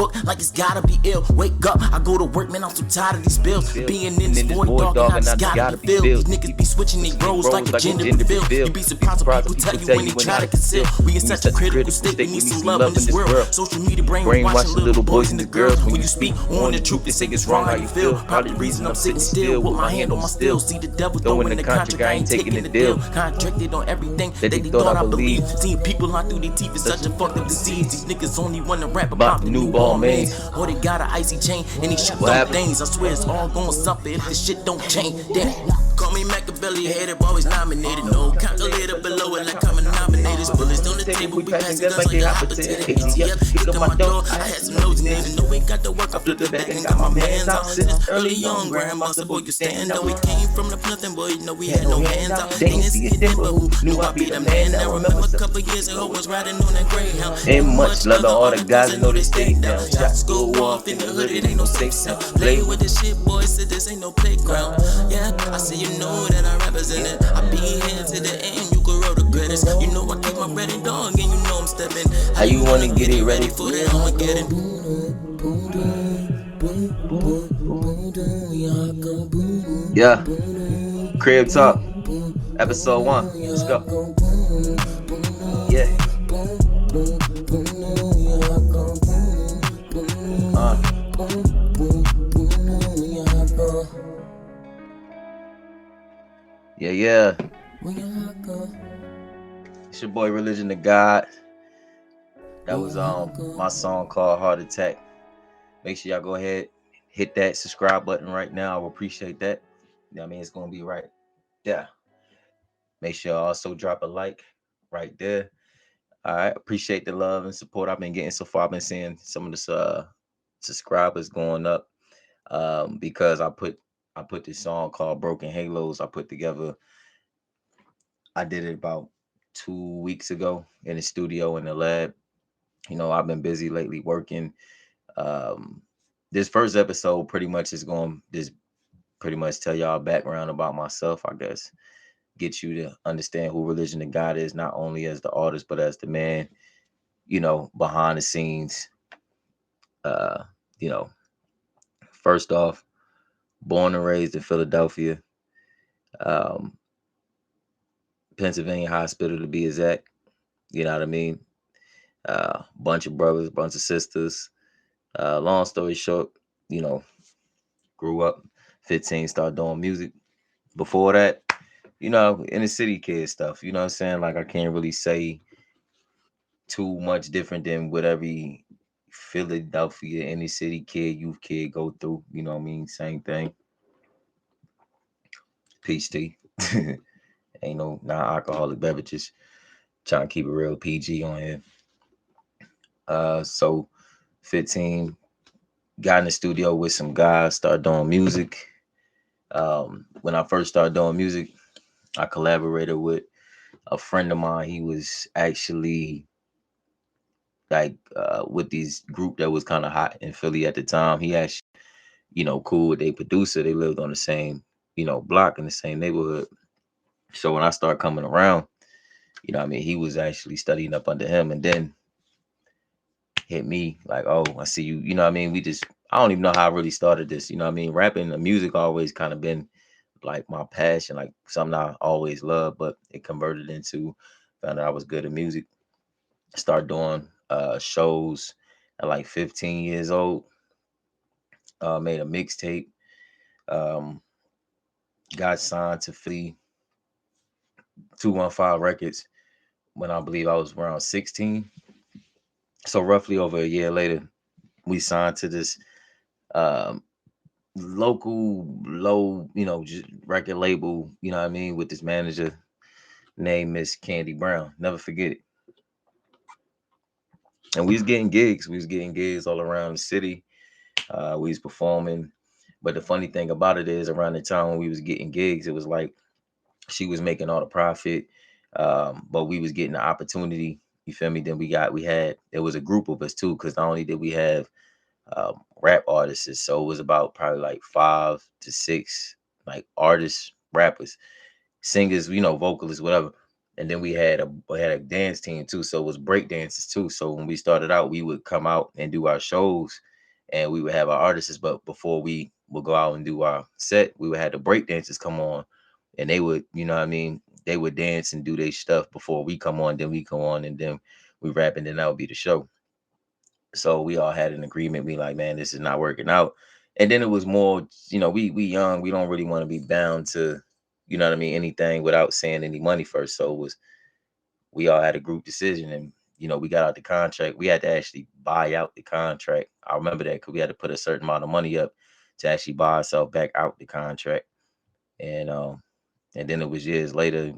book like it's gotta be ill. Wake up, I go to work, man, I'm so tired of these bills. Being in this void, dog, and I just gotta be filled. These niggas be switching their roles like a gender reveal. You be surprised when people tell you when they try to conceal. We in such a critical state, we need some love in this world. Social media brainwashing little boys and the girls. When you speak on the truth, they say it's wrong how you feel. Probably the reason I'm sitting still with my hand on my still. See the devil throwing the contract, I ain't taking the deal. Contracted on everything that they thought I believed. Seeing people lie through their teeth is such a fucked up disease. These niggas only wanna rap about the new ball mains. Or they got an icy chain and they shoot on things. I swear it's all gonna suffer if this shit don't change. Damn. Call me Machiavelli, hater, always nominated. No calculator below it like I'm a nominated. Bullets on the table, we passing guns like they hot potato. ATF, kick on my door. I had some notes, niggas know we ain't got the work. I flipped it back and got my hands out. Since early young, grandmaster boy, you stand up. We came from the nothing, boy, you know we had no hands out. They ain't see it then, but who knew I be the man? I remember a couple years ago, was riding on that Greyhound. Ain't much love to all the guys that know they stay down. Shots go off in the hood, it ain't no safe sound. Play with this shit, boy, said this ain't no playground. Yeah, I say you know that I represent it. I be here to the end, you can roll the credits. You know I keep my ready dog, and you know I'm stepping. How you wanna get it ready for that Armageddon? Yeah, Crib Talk, episode 1. Let's go. Yeah. Yeah. It's your boy Religion to God. That was my song called Heart Attack. Make sure y'all go ahead, hit that subscribe button right now. I will appreciate that. I mean, it's gonna be right there. Make sure y'all also drop a like right there. All right, appreciate the love and support I've been getting so far. I've been seeing some of the subscribers going up because I put this song called Broken Halos. I put together. I did it about 2 weeks ago in the studio in the lab. You know, I've been busy lately working. This first episode pretty much is going to just pretty much tell y'all background about myself, I guess. Get you to understand who Religion to God is, not only as the artist, but as the man, you know, behind the scenes. You know, first off, born and raised in Philadelphia, Pennsylvania Hospital to be exact. You know what I mean? Bunch of brothers, bunch of sisters. Long story short, you know, grew up 15, started doing music. Before that, you know, inner city kid stuff, you know what I'm saying? Like, I can't really say too much different than what every Philadelphia inner city kid, youth kid go through. You know what I mean? Same thing. Peach tea. Ain't no non-alcoholic beverages. Trying to keep it real PG on here. So 15, got in the studio with some guys, started doing music. When I first started doing music, I collaborated with a friend of mine. He was actually like with this group that was kind of hot in Philly at the time. He actually, you know, cool with their producer. They lived on the same, you know, block in the same neighborhood. So when I started coming around, you know what I mean, he was actually studying up under him, and then hit me like, oh, I see you. You know what I mean? I don't even know how I really started this. You know what I mean? Rapping and music always kind of been like my passion, like something I always loved, but it converted into, found out I was good at music. Started doing shows at like 15 years old. Made a mixtape. Got signed to Philly 215 Records when I believe I was around 16. So roughly over a year later, we signed to this local low, you know, just record label, you know what I mean, with this manager named Miss Candy Brown. Never forget it. And we was getting gigs. We was getting gigs all around the city. We was performing. But the funny thing about it is, around the time when we was getting gigs, it was like she was making all the profit, but we was getting the opportunity. You feel me? Then there was a group of us too, because not only did we have rap artists, so it was about probably like 5 to 6 like artists, rappers, singers, you know, vocalists, whatever. And then we had a dance team too, so it was break dances too. So when we started out, we would come out and do our shows, and we would have our artists. But before we would go out and do our set, we would have the break dancers come on, and they would, you know what I mean, they would dance and do their stuff before we come on. Then we come on, and then we rap, and then that would be the show. So we all had an agreement. We like, man, this is not working out. And then it was more, we young, we don't really want to be bound to, you know what I mean, anything without saying any money first. So it was, we all had a group decision, and we got out the contract. We had to actually buy out the contract. I remember that because we had to put a certain amount of money up to actually buy ourselves back out the contract. And then it was years later,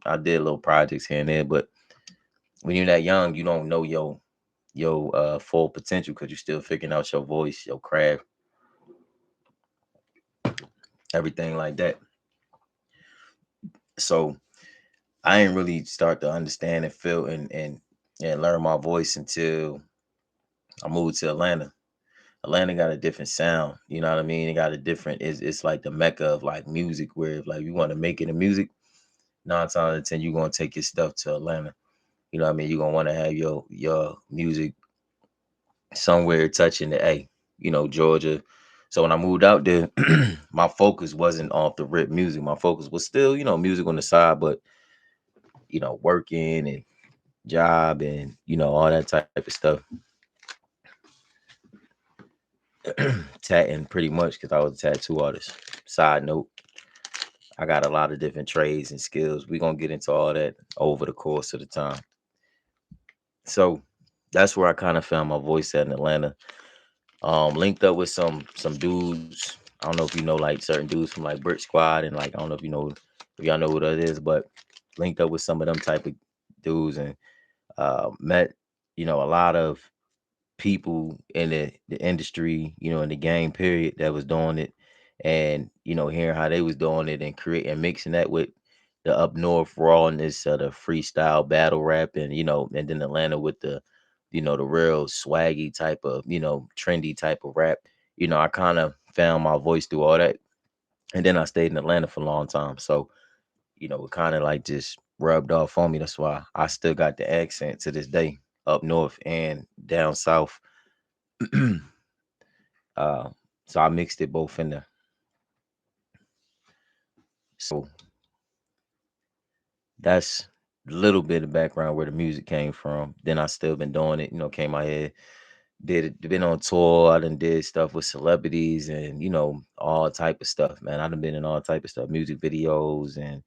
I did little projects here and there, but when you're that young, you don't know your full potential because you're still figuring out your voice, your craft, everything like that. So I didn't really start to understand and feel and learn my voice until I moved to Atlanta. Atlanta got a different sound, you know what I mean? It got a different, it's like the mecca of like music, where if like you want to make it in music, 9 times out of 10, you're gonna take your stuff to Atlanta. You know what I mean? You're gonna want to have your music somewhere touching the A, Georgia. So when I moved out there, my focus wasn't off the rip music. My focus was still, music on the side, but working and job and all that type of stuff. Tatting pretty much because I was a tattoo artist. Side note, I got a lot of different trades and skills. We're gonna get into all that over the course of the time. So that's where I kind of found my voice at in Atlanta. Linked up with some dudes. I don't know if you know like certain dudes from like Brick Squad, and like I don't know if y'all know who that is, but linked up with some of them type of dudes, and met a lot of people in the industry, in the game period, that was doing it, and hearing how they was doing it and creating and mixing that with the up north rawness of the freestyle battle rap, and and then Atlanta with the real swaggy type of, trendy type of rap. I kind of found my voice through all that, and then I stayed in Atlanta for a long time. So it kind of like just rubbed off on me. That's why I still got the accent to this day, up north and down south. uh, so I mixed it both in there. So that's a little bit of background where the music came from. Then I still been doing it. Came out here, been on tour. I done did stuff with celebrities and all type of stuff. Man, I done been in all type of stuff, music videos and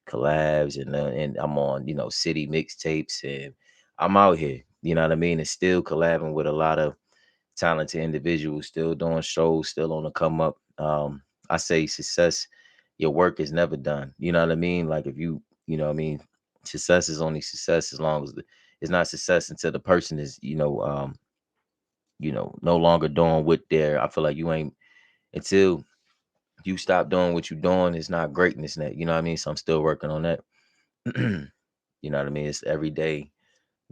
collabs, and I'm on city mixtapes, and I'm out here. You know what I mean? And still collabing with a lot of talented individuals, still doing shows, still on the come up. I say success, your work is never done. You know what I mean? Like if you know what I mean, success is only success as long as it's not success until the person is, no longer doing what they're. I feel like you ain't until you stop doing what you're doing, it's not greatness net. You know what I mean? So I'm still working on that. You know what I mean? It's everyday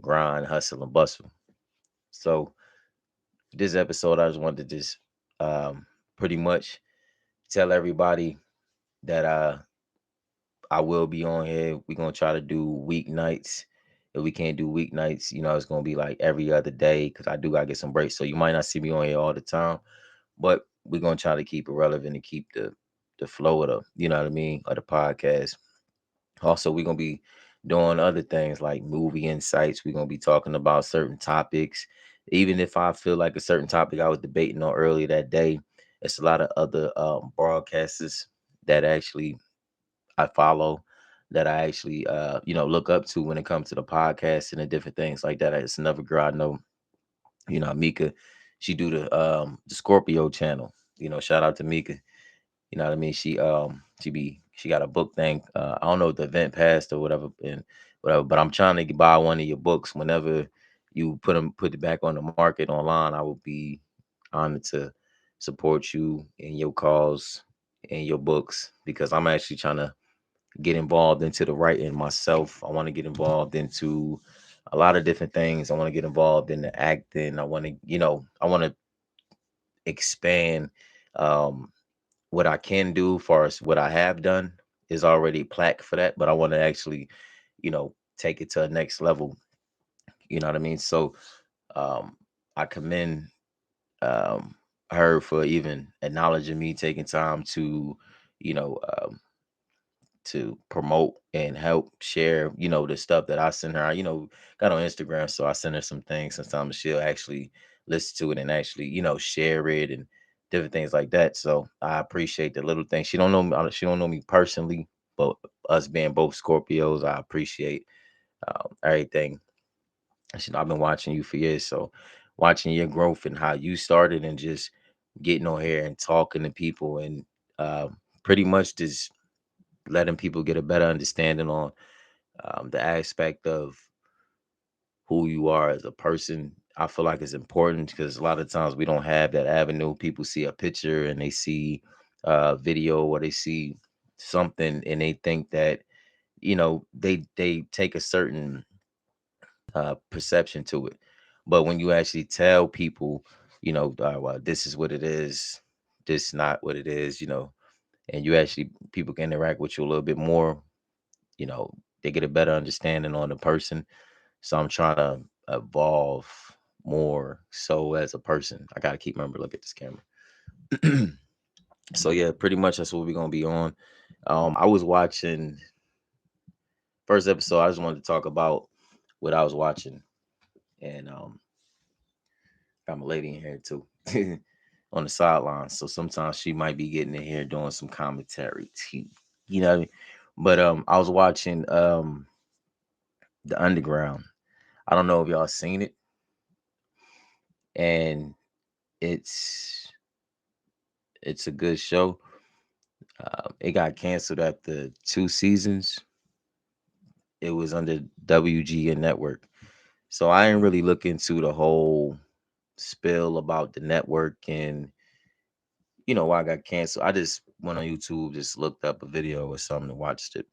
grind, hustle, and bustle. So this episode, I just wanted to just pretty much tell everybody that I will be on here. We're gonna try to do weeknights. If we can't do weeknights, it's gonna be like every other day because I do gotta get some breaks. So you might not see me on here all the time, but we're gonna try to keep it relevant and keep the flow of the, you know what I mean, of the podcast. Also, we're gonna be doing other things like movie insights. We're gonna be talking about certain topics. Even if I feel like a certain topic I was debating on earlier that day, it's a lot of other broadcasters that actually I follow, that I actually look up to when it comes to the podcast and the different things like that. It's another girl I know, Mika. She do the Scorpio channel. Shout out to Mika. You know what I mean? She got a book thing. I don't know if the event passed or whatever, and whatever. But I'm trying to buy one of your books. Whenever you put it back on the market online, I will be honored to support you in your cause and your books, because I'm actually trying to get involved into the writing myself. I want to get involved into a lot of different things. I want to get involved in the acting. I want to expand what I can do, far as what I have done is already plaque for that, but I want to actually take it to a next level. You know what I mean? So um, I commend um, her for even acknowledging me, taking time you know, um, to promote and help share, the stuff that I send her. Got on Instagram, so I send her some things. Sometimes she'll actually listen to it and actually, share it and different things like that. So I appreciate the little things. She don't know me personally, but us being both Scorpios, I appreciate everything. I've been watching you for years, so watching your growth and how you started and just getting on here and talking to people and pretty much just letting people get a better understanding on the aspect of who you are as a person. I feel like it's important because a lot of times we don't have that avenue. People see a picture and they see a video or they see something and they think that they take a certain perception to it. But when you actually tell people, well, this is what it is, this not what it is, and you actually people can interact with you a little bit more, you know, they get a better understanding on the person. So I'm trying to evolve more so as a person. I gotta keep remember look at this camera. So yeah, pretty much that's what we're gonna be on. I was watching first episode. I just wanted to talk about what I was watching, and got my lady in here too on the sideline. So sometimes she might be getting in here doing some commentary too. You know what I mean? But I was watching The Underground. I don't know if y'all seen it, and it's it's a good show. It got canceled after 2 seasons. It was under WGN Network. So I didn't really look into the whole spill about the network and why I got canceled. I just went on YouTube, just looked up a video or something and watched it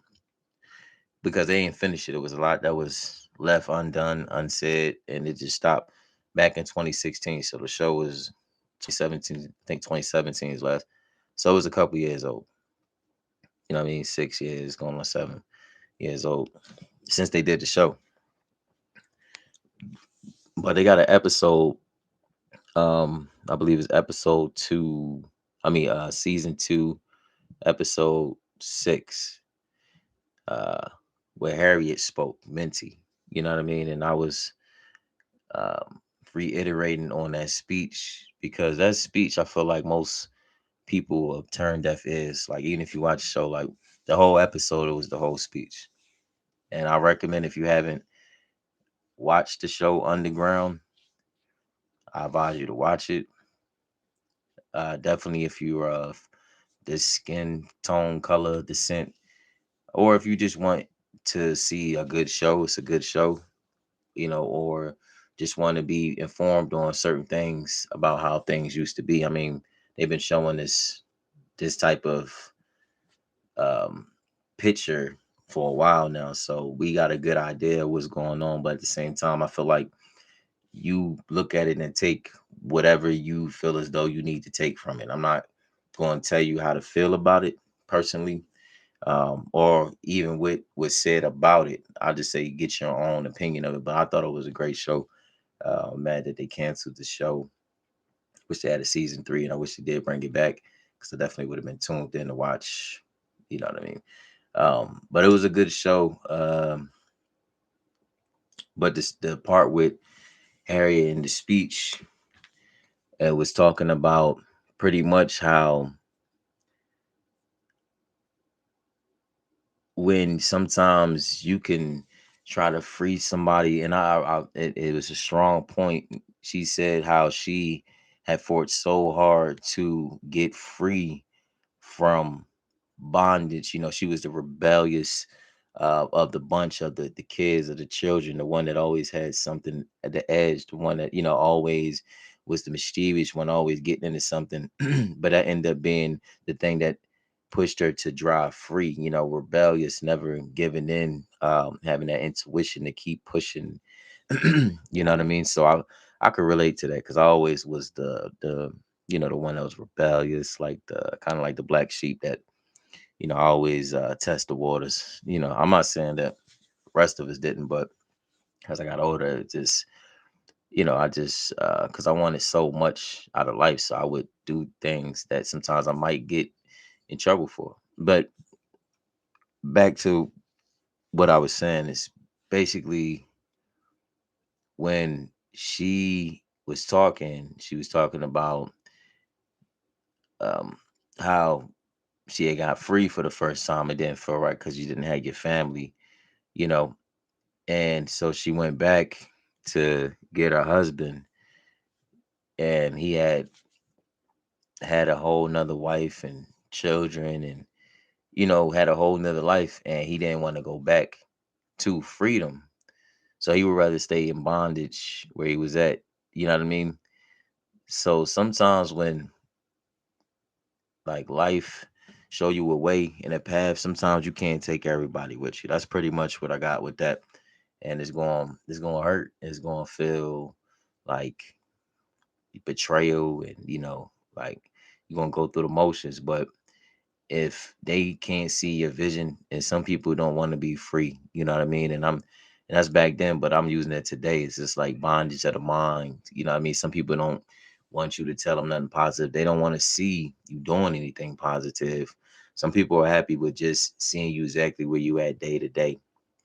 because they ain't finished it. It was a lot that was left undone, unsaid, and it just stopped back in 2016. So the show was 2017. I think 2017 is last. So it was a couple years old. You know what I mean? 6 years, going on 7 years old since they did the show. But they got an episode, I believe it's episode 2. I mean, season 2, episode 6, uh, where Harriet spoke, Minty. You know what I mean? And I was um, reiterating on that speech because that speech, I feel like most people have turned deaf ears. Like, even if you watch the show, like the whole episode, it was the whole speech. And I recommend if you haven't watched the show Underground, I advise you to watch it. Definitely if you're of this skin tone, color, descent, or if you just want to see a good show, it's a good show, or just want to be informed on certain things about how things used to be. I mean, they've been showing this type of um, picture for a while now, so we got a good idea of what's going on. But at the same time, I feel like you look at it and take whatever you feel as though you need to take from it. I'm not going to tell you how to feel about it personally, or even what was said about it. I'll just say get your own opinion of it. But I thought it was a great show. Mad that they canceled the show. Wish they had a season 3, and I wish they did bring it back because I definitely would have been tuned in to watch. You know what I mean? But it was a good show. But the part with Harriet in the speech, it was talking about pretty much how when sometimes you can try to free somebody, and it was a strong point. She said how she had fought so hard to get free from bondage. She was the rebellious of the bunch of the kids of the children, the one that always had something at the edge, the one that always was the mischievous one, always getting into something. But that ended up being the thing that pushed her to drive free, rebellious, never giving in, having that intuition to keep pushing. You know what I mean? So I could relate to that because I always was the one that was rebellious, like the kind of like the black sheep that I always test the waters. I'm not saying that rest of us didn't. But as I got older, it just, I just, because I wanted so much out of life, so I would do things that sometimes I might get in trouble for. But back to what I was saying is basically when she was talking about um, how she had got free for the first time. It didn't feel right because you didn't have your family, you know. And so she went back to get her husband, and he had a whole nother wife and children, and had a whole nother life, and he didn't want to go back to freedom. So he would rather stay in bondage where he was at. You know what I mean? So sometimes when like life show you a way and a path, sometimes you can't take everybody with you. That's pretty much what I got with that. And it's going to hurt. It's going to feel like betrayal, and like you're going to go through the motions. But if they can't see your vision, and some people don't want to be free, you know what I mean? And that's back then, but I'm using it today. It's just like bondage of the mind. You know what I mean? Some people don't want you to tell them nothing positive. They don't want to see you doing anything positive. Some people are happy with just seeing you exactly where you at day to day,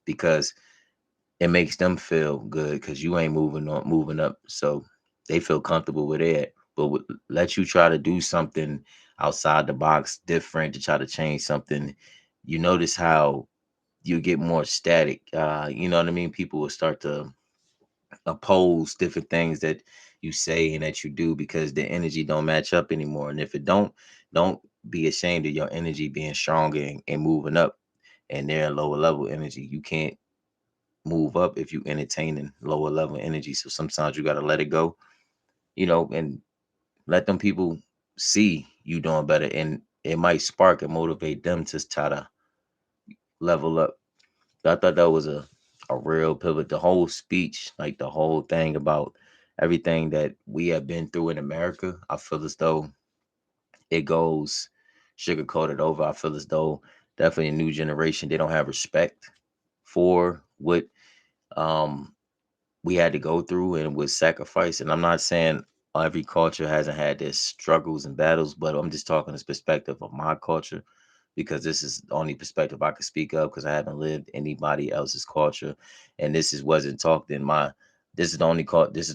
because it makes them feel good because you ain't moving up. So they feel comfortable with it. But let you try to do something outside the box, different, to try to change something. You notice how you get more static. You know what I mean? People will start to oppose different things that you say and that you do because the energy don't match up anymore. And if it don't be ashamed of your energy being stronger and moving up, and they're lower level energy. You can't move up if you entertaining lower level energy. So sometimes you got to let it go, and let them people see you doing better, and it might spark and motivate them to try to level up. I thought that was a real pivot. The whole speech, like the whole thing about everything that we have been through in America, I feel as though it goes sugar coated over. I feel as though definitely a new generation, they don't have respect for what um we had to go through and was sacrifice. And I'm not saying every culture hasn't had their struggles and battles, but I'm just talking this perspective of my culture, because this is the only perspective I could speak of, because I haven't lived anybody else's culture. And wasn't talked in my this is the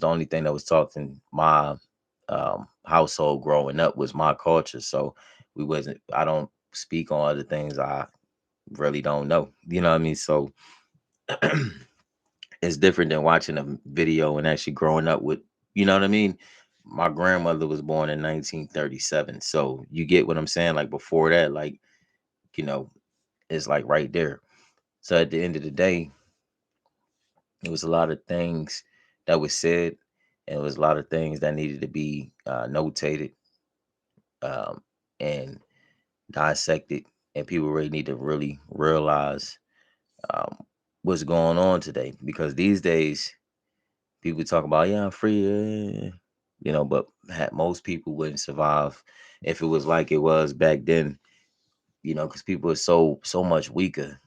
only thing that was talked in my household growing up, was my culture. So I don't speak on other things I really don't know. You know what I mean? So it's different than watching a video and actually growing up with, you know what I mean? My grandmother was born in 1937. So you get what I'm saying? Like before that, like, you know, it's like right there. So at the end of the day, it was a lot of things that was said, and it was a lot of things that needed to be notated um, and dissected. And people really need to really realize um, what's going on today, because these days, people talk about, yeah, I'm free, but most people wouldn't survive if it was like it was back then, because people are so much weaker.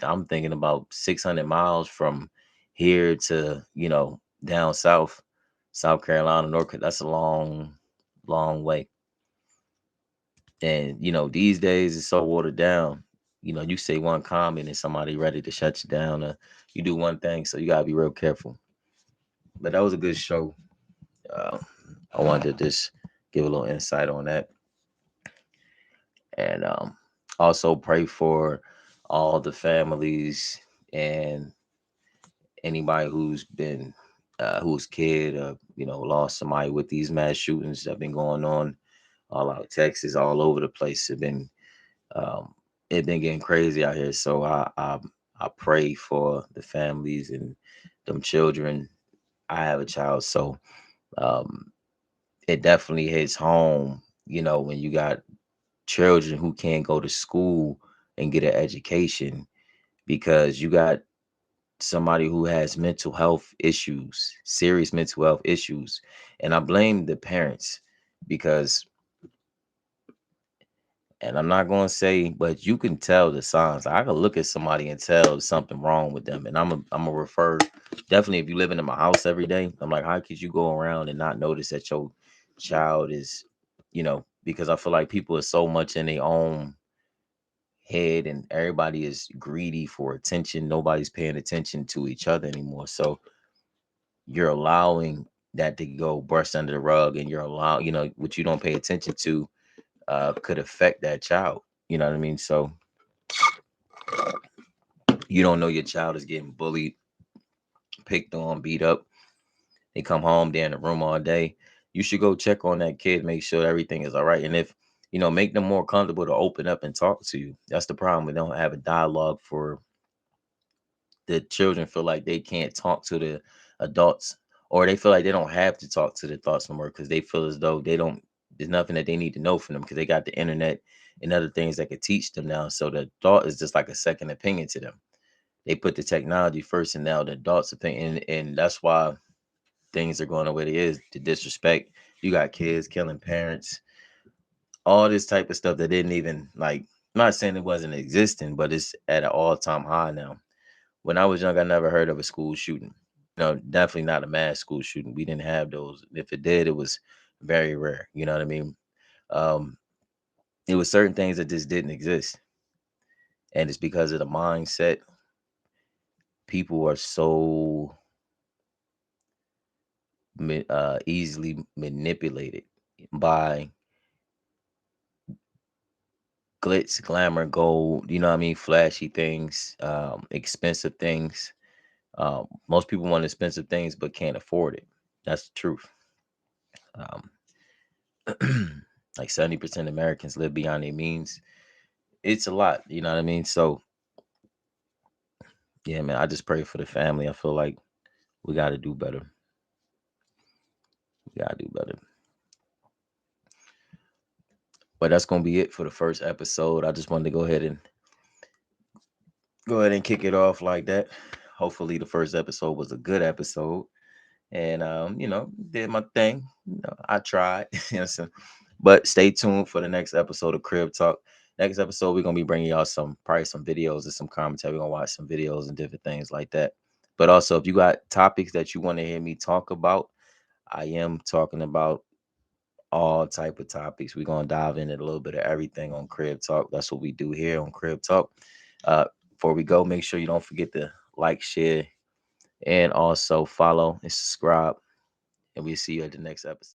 I'm thinking about 600 miles from here to, down south, South Carolina, That's a long, long way. And, these days it's so watered down. You say one comment and somebody ready to shut you down, or you do one thing. So you gotta be real careful. But that was a good show. Uh, I wanted to just give a little insight on that, and also pray for all the families and anybody who's been whose kid lost somebody with these mass shootings that have been going on all out Texas, all over the place. Um, it been getting crazy out here. So I pray for the families and them children. I have a child, so um, it definitely hits home, when you got children who can't go to school and get an education because you got somebody who has mental health issues, serious mental health issues. And I blame the parents, because And I'm not gonna say, but you can tell the signs. I can look at somebody and tell there's something wrong with them. And I'm a refer. Definitely, if you living in my house every day, I'm like, how could you go around and not notice that your child is, because I feel like people are so much in their own head and everybody is greedy for attention. Nobody's paying attention to each other anymore. So you're allowing that to go brush under the rug, and you're allowing, what you don't pay attention to could affect that child. You know what I mean? So you don't know your child is getting bullied, picked on, beat up. They come home, they're in the room all day. You should go check on that kid, make sure everything is all right. And if, make them more comfortable to open up and talk to you. That's the problem. We don't have a dialogue for the children feel like they can't talk to the adults, or they feel like they don't have to talk to the adults no more because they feel as though there's nothing that they need to know from them because they got the internet and other things that could teach them now. So the adult is just like a second opinion to them. They put the technology first, and now the adults opinion, and that's why things are going the way they is. The disrespect. You got kids killing parents, all this type of stuff that didn't even like. I'm not saying it wasn't existing, but it's at an all-time high now. When I was young, I never heard of a school shooting. No, definitely not a mass school shooting. We didn't have those. If it did, it was very rare. You know what I mean? Um, it was certain things that just didn't exist, and it's because of the mindset. People are so easily manipulated by glitz, glamour, gold. You know what I mean? Flashy things, expensive things. Most people want expensive things but can't afford it. That's the truth. Um, like 70% of Americans live beyond their means. It's a lot, you know what I mean? So yeah, man, I just pray for the family. I feel like we gotta do better. We gotta do better. But that's gonna be it for the first episode. I just wanted to go ahead and kick it off like that. Hopefully the first episode was a good episode. And did my thing. I tried. But stay tuned for the next episode of Crib Talk. Next episode, we're gonna be bringing y'all probably some videos and some commentary. We're gonna watch some videos and different things like that. But also, if you got topics that you want to hear me talk about, I am talking about all type of topics. We're gonna dive into a little bit of everything on Crib Talk. That's what we do here on Crib Talk. Before we go, make sure you don't forget to like, share, and also follow and subscribe. And we'll see you at the next episode.